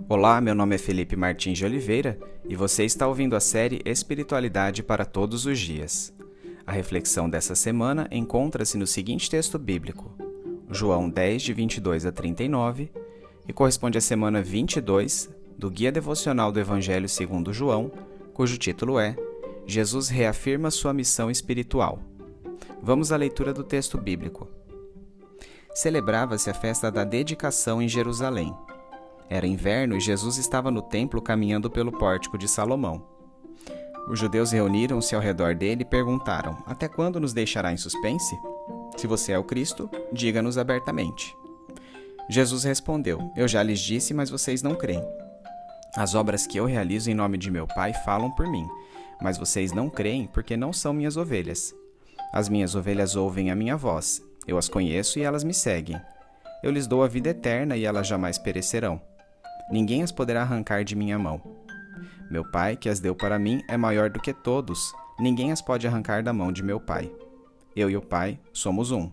Olá, meu nome é Felipe Martins de Oliveira e você está ouvindo a série Espiritualidade para Todos os Dias. A reflexão dessa semana encontra-se no seguinte texto bíblico, João 10, de 22 a 39, e corresponde à semana 22 do Guia Devocional do Evangelho segundo João, cujo título é Jesus reafirma sua missão espiritual. Vamos à leitura do texto bíblico. Celebrava-se a festa da dedicação em Jerusalém. Era inverno e Jesus estava no templo caminhando pelo pórtico de Salomão. Os judeus reuniram-se ao redor dele e perguntaram: Até quando nos deixará em suspense? Se você é o Cristo, diga-nos abertamente. Jesus respondeu: Eu já lhes disse, mas vocês não creem. As obras que eu realizo em nome de meu Pai falam por mim, mas vocês não creem porque não são minhas ovelhas. As minhas ovelhas ouvem a minha voz. Eu as conheço e elas me seguem. Eu lhes dou a vida eterna e elas jamais perecerão. Ninguém as poderá arrancar de minha mão. Meu Pai, que as deu para mim, é maior do que todos. Ninguém as pode arrancar da mão de meu Pai. Eu e o Pai somos um.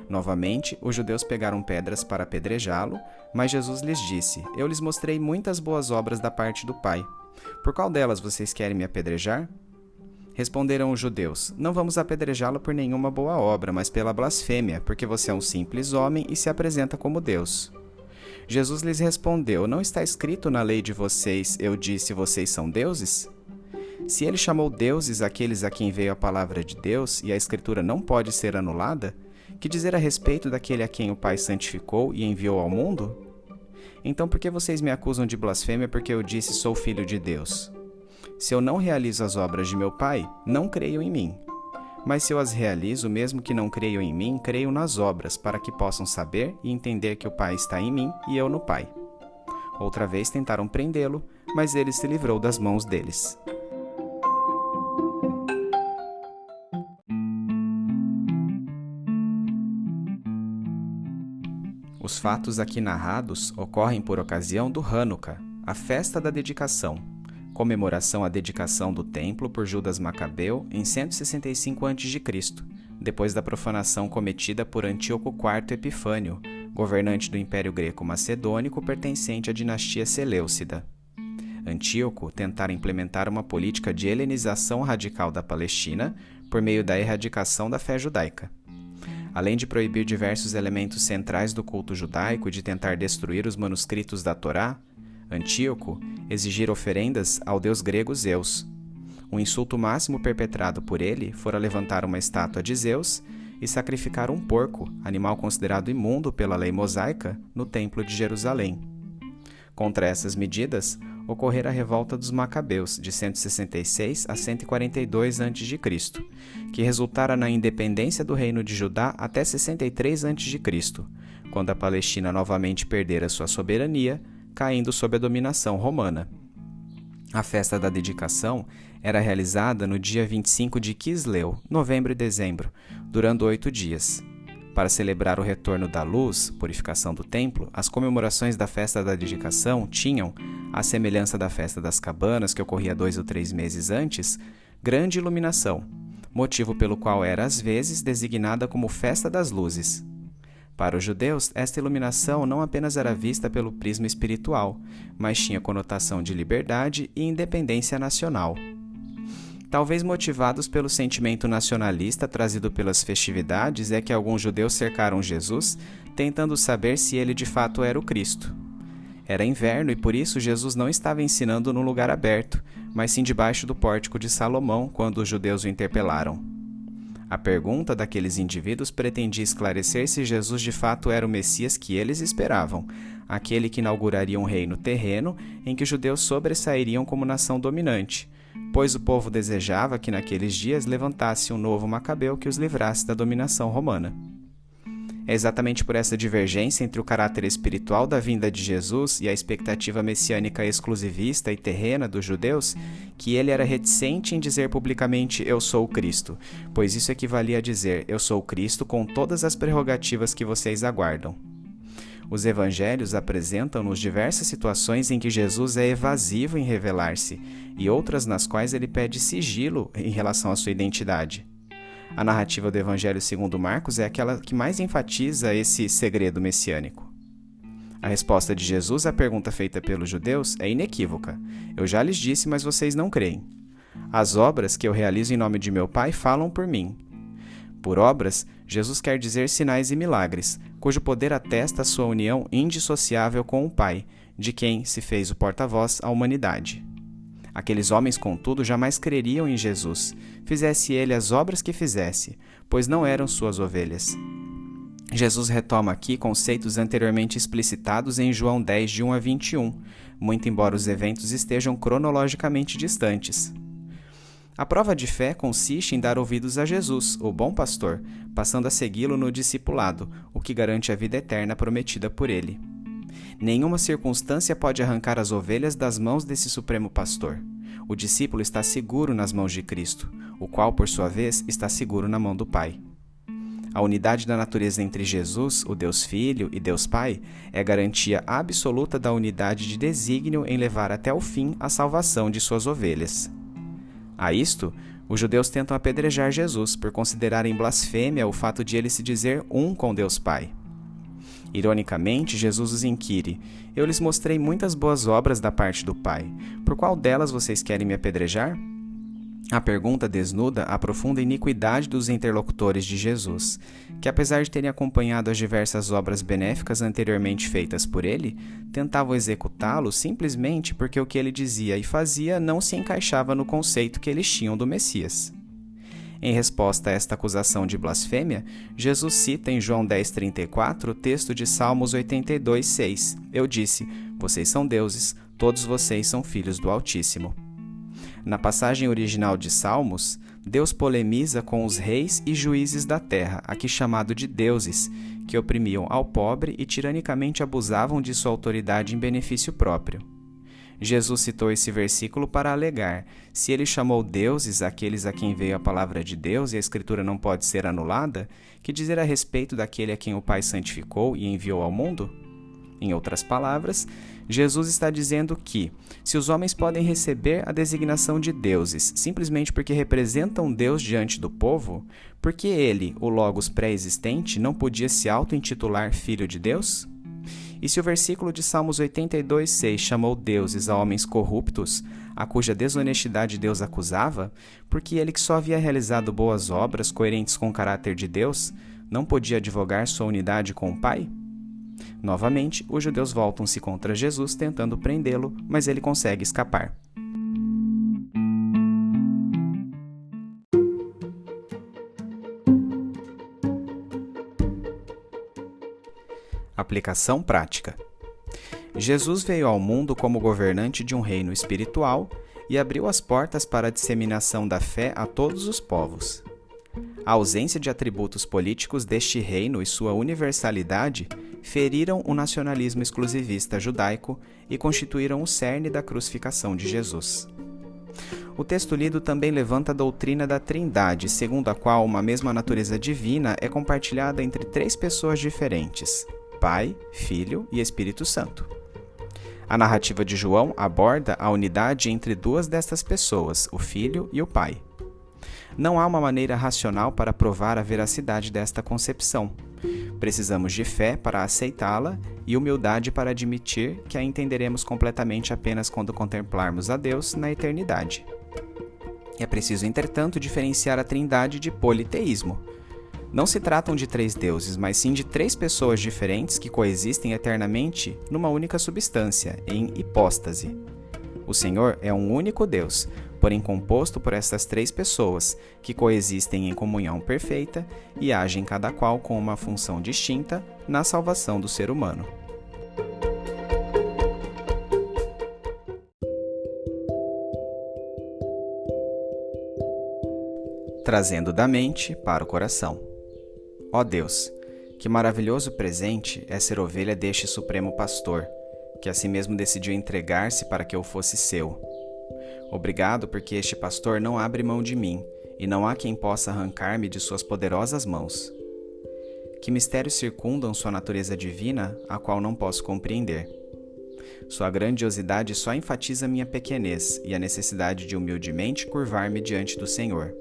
Novamente, os judeus pegaram pedras para apedrejá-lo, mas Jesus lhes disse: Eu lhes mostrei muitas boas obras da parte do Pai. Por qual delas vocês querem me apedrejar? Responderam os judeus: Não vamos apedrejá-lo por nenhuma boa obra, mas pela blasfêmia, porque você é um simples homem e se apresenta como Deus. Jesus lhes respondeu: Não está escrito na lei de vocês, eu disse, vocês são deuses? Se ele chamou deuses aqueles a quem veio a palavra de Deus, e a Escritura não pode ser anulada, que dizer a respeito daquele a quem o Pai santificou e enviou ao mundo? Então por que vocês me acusam de blasfêmia porque eu disse sou filho de Deus? Se eu não realizo as obras de meu Pai, não creiam em mim. Mas se eu as realizo, mesmo que não creiam em mim, creio nas obras, para que possam saber e entender que o Pai está em mim e eu no Pai. Outra vez tentaram prendê-lo, mas ele se livrou das mãos deles. Os fatos aqui narrados ocorrem por ocasião do Hanukkah, a festa da dedicação, comemoração à dedicação do templo por Judas Macabeu em 165 a.C., depois da profanação cometida por Antíoco IV Epifânio, governante do Império Greco-Macedônico pertencente à dinastia Seleucida. Antíoco tentara implementar uma política de helenização radical da Palestina por meio da erradicação da fé judaica. Além de proibir diversos elementos centrais do culto judaico e de tentar destruir os manuscritos da Torá, Antíoco exigira oferendas ao deus grego Zeus. O insulto máximo perpetrado por ele fora levantar uma estátua de Zeus e sacrificar um porco, animal considerado imundo pela lei mosaica, no templo de Jerusalém. Contra essas medidas, ocorrera a revolta dos Macabeus, de 166 a 142 a.C., que resultara na independência do reino de Judá até 63 a.C., quando a Palestina novamente perdera sua soberania, caindo sob a dominação romana. A festa da dedicação era realizada no dia 25 de Quisleu, novembro e dezembro, durando 8 dias. Para celebrar o retorno da luz, purificação do templo, as comemorações da festa da dedicação tinham, à semelhança da festa das cabanas, que ocorria 2 ou 3 meses antes, grande iluminação, motivo pelo qual era às vezes designada como Festa das Luzes. Para os judeus, esta iluminação não apenas era vista pelo prisma espiritual, mas tinha conotação de liberdade e independência nacional. Talvez motivados pelo sentimento nacionalista trazido pelas festividades, é que alguns judeus cercaram Jesus, tentando saber se ele de fato era o Cristo. Era inverno e por isso Jesus não estava ensinando num lugar aberto, mas sim debaixo do pórtico de Salomão, quando os judeus o interpelaram. A pergunta daqueles indivíduos pretendia esclarecer se Jesus de fato era o Messias que eles esperavam, aquele que inauguraria um reino terreno em que os judeus sobressairiam como nação dominante, pois o povo desejava que naqueles dias levantasse um novo Macabeu que os livrasse da dominação romana. É exatamente por essa divergência entre o caráter espiritual da vinda de Jesus e a expectativa messiânica exclusivista e terrena dos judeus que ele era reticente em dizer publicamente eu sou o Cristo, pois isso equivalia a dizer eu sou o Cristo com todas as prerrogativas que vocês aguardam. Os evangelhos apresentam-nos diversas situações em que Jesus é evasivo em revelar-se e outras nas quais ele pede sigilo em relação à sua identidade. A narrativa do Evangelho segundo Marcos é aquela que mais enfatiza esse segredo messiânico. A resposta de Jesus à pergunta feita pelos judeus é inequívoca. Eu já lhes disse, mas vocês não creem. As obras que eu realizo em nome de meu Pai falam por mim. Por obras, Jesus quer dizer sinais e milagres, cujo poder atesta a sua união indissociável com o Pai, de quem se fez o porta-voz à humanidade. Aqueles homens, contudo, jamais creriam em Jesus, fizesse ele as obras que fizesse, pois não eram suas ovelhas. Jesus retoma aqui conceitos anteriormente explicitados em João 10, de 1 a 21, muito embora os eventos estejam cronologicamente distantes. A prova de fé consiste em dar ouvidos a Jesus, o bom pastor, passando a segui-lo no discipulado, o que garante a vida eterna prometida por ele. Nenhuma circunstância pode arrancar as ovelhas das mãos desse supremo pastor. O discípulo está seguro nas mãos de Cristo, o qual, por sua vez, está seguro na mão do Pai. A unidade da natureza entre Jesus, o Deus Filho, e Deus Pai é garantia absoluta da unidade de desígnio em levar até o fim a salvação de suas ovelhas. A isto, os judeus tentam apedrejar Jesus por considerarem blasfêmia o fato de ele se dizer um com Deus Pai. Ironicamente, Jesus os inquire: eu lhes mostrei muitas boas obras da parte do Pai. Por qual delas vocês querem me apedrejar? A pergunta desnuda a profunda iniquidade dos interlocutores de Jesus, que apesar de terem acompanhado as diversas obras benéficas anteriormente feitas por ele, tentavam executá-lo simplesmente porque o que ele dizia e fazia não se encaixava no conceito que eles tinham do Messias. Em resposta a esta acusação de blasfêmia, Jesus cita em João 10,34 o texto de Salmos 82,6. Eu disse: vocês são deuses, todos vocês são filhos do Altíssimo. Na passagem original de Salmos, Deus polemiza com os reis e juízes da terra, aqui chamado de deuses, que oprimiam ao pobre e tiranicamente abusavam de sua autoridade em benefício próprio. Jesus citou esse versículo para alegar: se ele chamou deuses aqueles a quem veio a palavra de Deus e a Escritura não pode ser anulada, que dizer a respeito daquele a quem o Pai santificou e enviou ao mundo? Em outras palavras, Jesus está dizendo que, se os homens podem receber a designação de deuses simplesmente porque representam Deus diante do povo, por que ele, o Logos pré-existente, não podia se auto-intitular Filho de Deus? E se o versículo de Salmos 82,6 chamou deuses a homens corruptos, a cuja desonestidade Deus acusava, porque ele que só havia realizado boas obras coerentes com o caráter de Deus, não podia advogar sua unidade com o Pai? Novamente, os judeus voltam-se contra Jesus, tentando prendê-lo, mas ele consegue escapar. Aplicação prática. Jesus veio ao mundo como governante de um reino espiritual e abriu as portas para a disseminação da fé a todos os povos. A ausência de atributos políticos deste reino e sua universalidade feriram o nacionalismo exclusivista judaico e constituíram o cerne da crucificação de Jesus. O texto lido também levanta a doutrina da Trindade, segundo a qual uma mesma natureza divina é compartilhada entre três pessoas diferentes: Pai, Filho e Espírito Santo. A narrativa de João aborda a unidade entre duas destas pessoas, o Filho e o Pai. Não há uma maneira racional para provar a veracidade desta concepção. Precisamos de fé para aceitá-la e humildade para admitir que a entenderemos completamente apenas quando contemplarmos a Deus na eternidade. É preciso, entretanto, diferenciar a Trindade de politeísmo. Não se tratam de três deuses, mas sim de três pessoas diferentes que coexistem eternamente numa única substância, em hipóstase. O Senhor é um único Deus, porém composto por estas três pessoas, que coexistem em comunhão perfeita e agem cada qual com uma função distinta na salvação do ser humano. Trazendo da mente para o coração. Ó Deus, que maravilhoso presente é ser ovelha deste Supremo Pastor, que a si mesmo decidiu entregar-se para que eu fosse seu. Obrigado porque este pastor não abre mão de mim, e não há quem possa arrancar-me de suas poderosas mãos. Que mistérios circundam sua natureza divina, a qual não posso compreender. Sua grandiosidade só enfatiza minha pequenez e a necessidade de humildemente curvar-me diante do Senhor.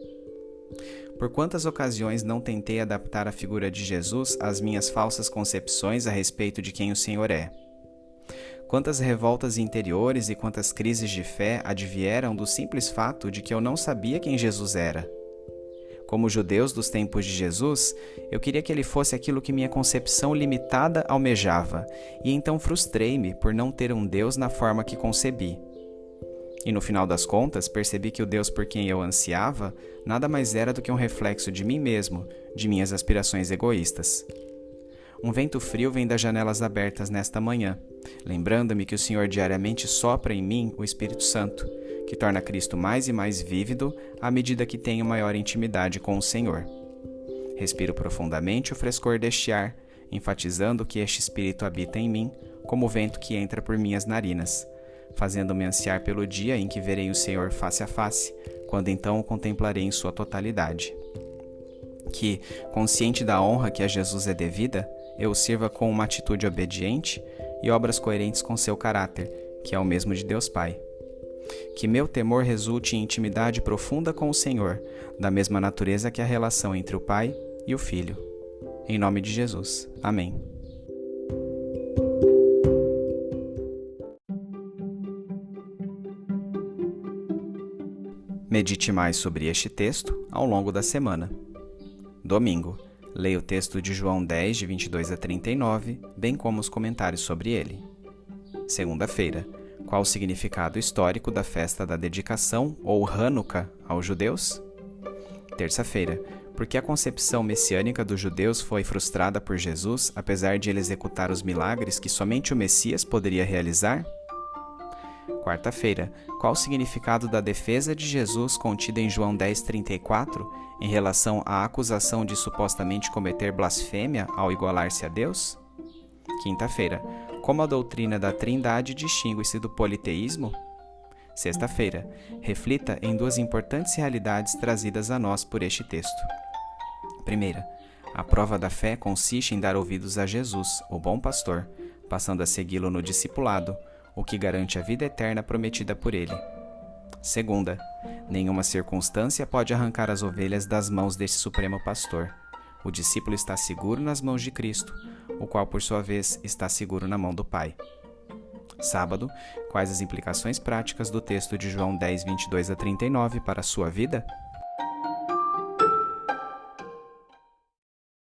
Por quantas ocasiões não tentei adaptar a figura de Jesus às minhas falsas concepções a respeito de quem o Senhor é? Quantas revoltas interiores e quantas crises de fé advieram do simples fato de que eu não sabia quem Jesus era. Como judeus dos tempos de Jesus, eu queria que ele fosse aquilo que minha concepção limitada almejava, e então frustrei-me por não ter um Deus na forma que concebi. E no final das contas, percebi que o Deus por quem eu ansiava nada mais era do que um reflexo de mim mesmo, de minhas aspirações egoístas. Um vento frio vem das janelas abertas nesta manhã, lembrando-me que o Senhor diariamente sopra em mim o Espírito Santo, que torna Cristo mais e mais vívido à medida que tenho maior intimidade com o Senhor. Respiro profundamente o frescor deste ar, enfatizando que este Espírito habita em mim, como o vento que entra por minhas narinas, fazendo-me ansiar pelo dia em que verei o Senhor face a face, quando então o contemplarei em sua totalidade. Que, consciente da honra que a Jesus é devida, eu o sirva com uma atitude obediente e obras coerentes com seu caráter, que é o mesmo de Deus Pai. Que meu temor resulte em intimidade profunda com o Senhor, da mesma natureza que a relação entre o Pai e o Filho. Em nome de Jesus. Amém. Medite mais sobre este texto ao longo da semana. Domingo, leia o texto de João 10, de 22 a 39, bem como os comentários sobre ele. Segunda-feira, qual o significado histórico da festa da dedicação, ou Hanukkah, aos judeus? Terça-feira, por que a concepção messiânica dos judeus foi frustrada por Jesus, apesar de ele executar os milagres que somente o Messias poderia realizar? Quarta-feira, qual o significado da defesa de Jesus contida em João 10:34 em relação à acusação de supostamente cometer blasfêmia ao igualar-se a Deus? Quinta-feira, como a doutrina da Trindade distingue-se do politeísmo? Sexta-feira, reflita em duas importantes realidades trazidas a nós por este texto. Primeira, a prova da fé consiste em dar ouvidos a Jesus, o bom pastor, passando a segui-lo no discipulado, o que garante a vida eterna prometida por ele. Segunda, nenhuma circunstância pode arrancar as ovelhas das mãos deste supremo pastor. O discípulo está seguro nas mãos de Cristo, o qual, por sua vez, está seguro na mão do Pai. Sábado, quais as implicações práticas do texto de João 10, 22 a 39 para a sua vida?